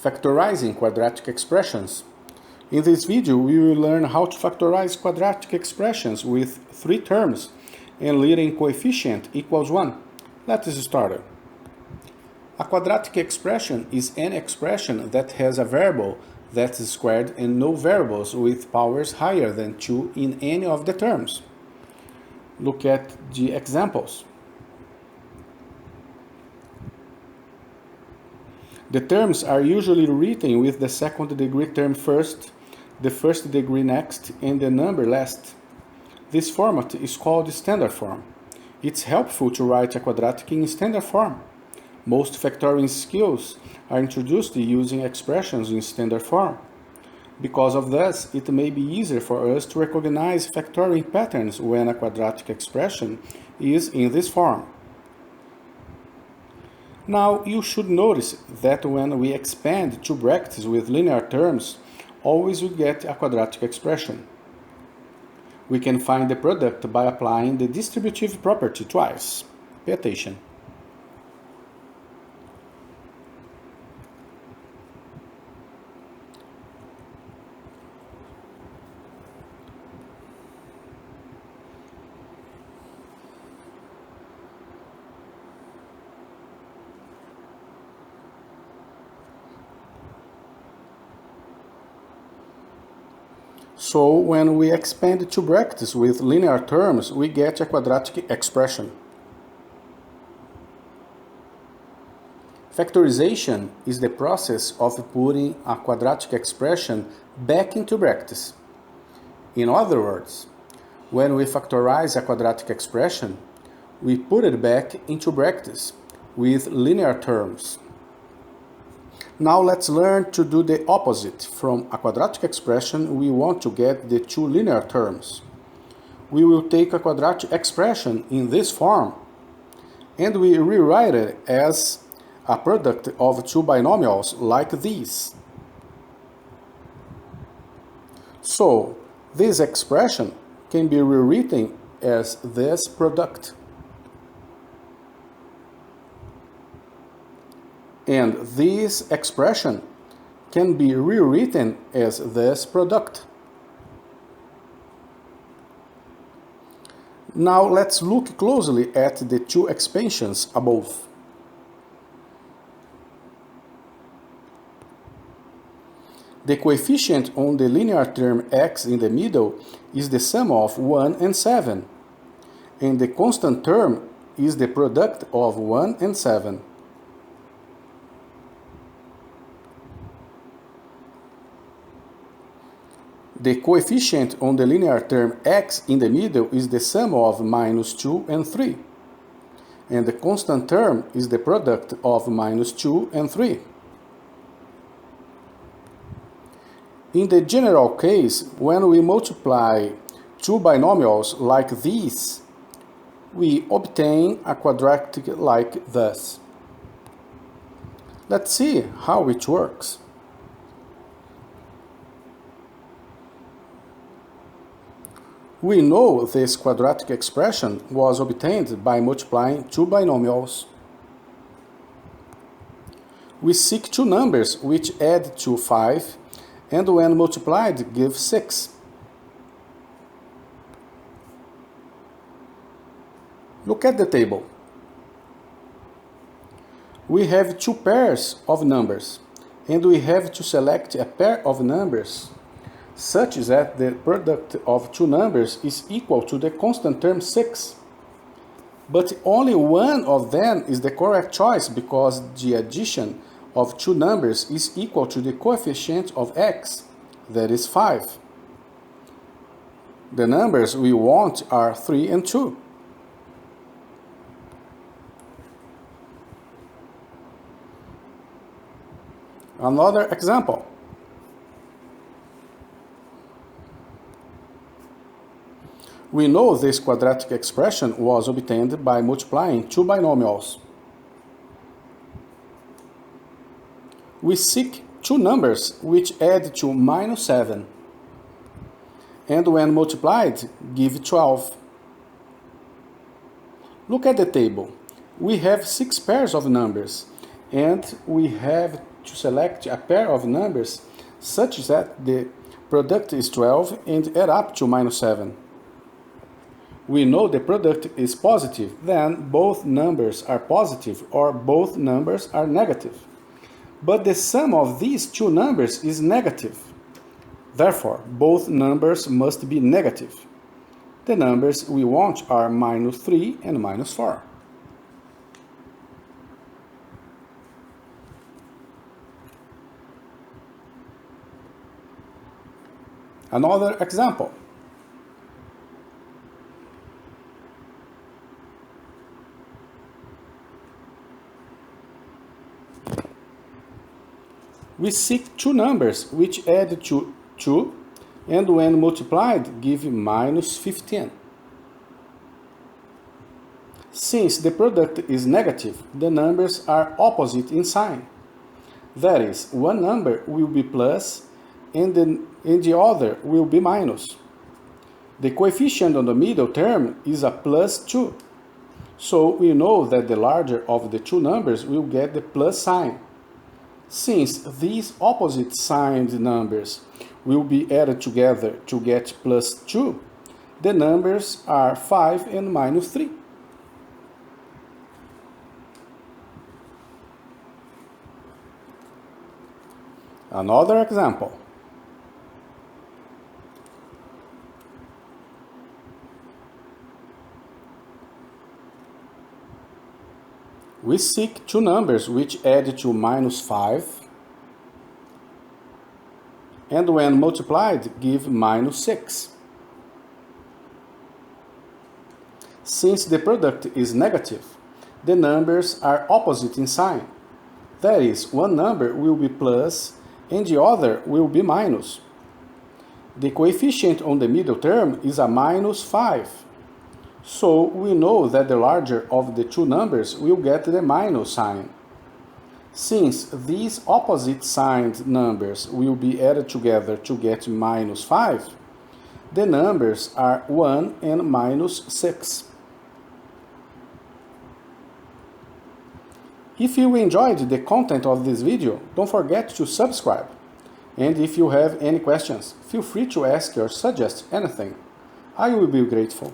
Factorizing quadratic expressions. In this video, we will learn how to factorize quadratic expressions with three terms and leading coefficient equals 1. Let's start. A quadratic expression is an expression that has a variable that is squared and no variables with powers higher than 2 in any of the terms. Look at the examples. The terms are usually written with the second degree term first, the first degree next, and the number last. This format is called standard form. It's helpful to write a quadratic in standard form. Most factoring skills are introduced using expressions in standard form. Because of this, it may be easier for us to recognize factoring patterns when a quadratic expression is in this form. Now, you should notice that when we expand two brackets with linear terms, always we get a quadratic expression. We can find the product by applying the distributive property twice. Pay attention. So, when we expand two brackets with linear terms, we get a quadratic expression. Factorization is the process of putting a quadratic expression back into brackets. In other words, when we factorize a quadratic expression, we put it back into brackets with linear terms. Now let's learn to do the opposite. From a quadratic expression, we want to get the two linear terms. We will take a quadratic expression in this form, and we rewrite it as a product of two binomials like these. So, this expression can be rewritten as this product. And this expression can be rewritten as this product. Now let's look closely at the two expansions above. The coefficient on the linear term x in the middle is the sum of 1 and 7, and the constant term is the product of 1 and 7. The coefficient on the linear term x in the middle is the sum of minus 2 and 3. And the constant term is the product of minus 2 and 3. In the general case, when we multiply two binomials like these, we obtain a quadratic like this. Let's see how it works. We know this quadratic expression was obtained by multiplying two binomials. We seek two numbers which add to 5 and when multiplied give 6. Look at the table. We have two pairs of numbers and we have to select a pair of numbers such that the product of two numbers is equal to the constant term 6. But only one of them is the correct choice because the addition of two numbers is equal to the coefficient of x, that is 5. The numbers we want are 3 and 2. Another example. We know this quadratic expression was obtained by multiplying two binomials. We seek two numbers which add to minus 7, and when multiplied give 12. Look at the table. We have 6 pairs of numbers, and we have to select a pair of numbers such that the product is 12 and add up to -7. We know the product is positive, then both numbers are positive or both numbers are negative. But the sum of these two numbers is negative. Therefore, both numbers must be negative. The numbers we want are -3 and -4. Another example. We seek two numbers which add to 2 and when multiplied give -15. Since the product is negative, the numbers are opposite in sign. That is, one number will be plus and the other will be minus. The coefficient on the middle term is a +2. So we know that the larger of the two numbers will get the plus sign. Since these opposite signed numbers will be added together to get +2, the numbers are 5 and -3. Another example. We seek two numbers which add to -5 and when multiplied give -6. Since the product is negative, the numbers are opposite in sign. That is, one number will be plus and the other will be minus. The coefficient on the middle term is a -5. So we know that the larger of the two numbers will get the minus sign. Since these opposite signed numbers will be added together to get -5, the numbers are 1 and -6. If you enjoyed the content of this video, don't forget to subscribe. And if you have any questions, feel free to ask or suggest anything. I will be grateful.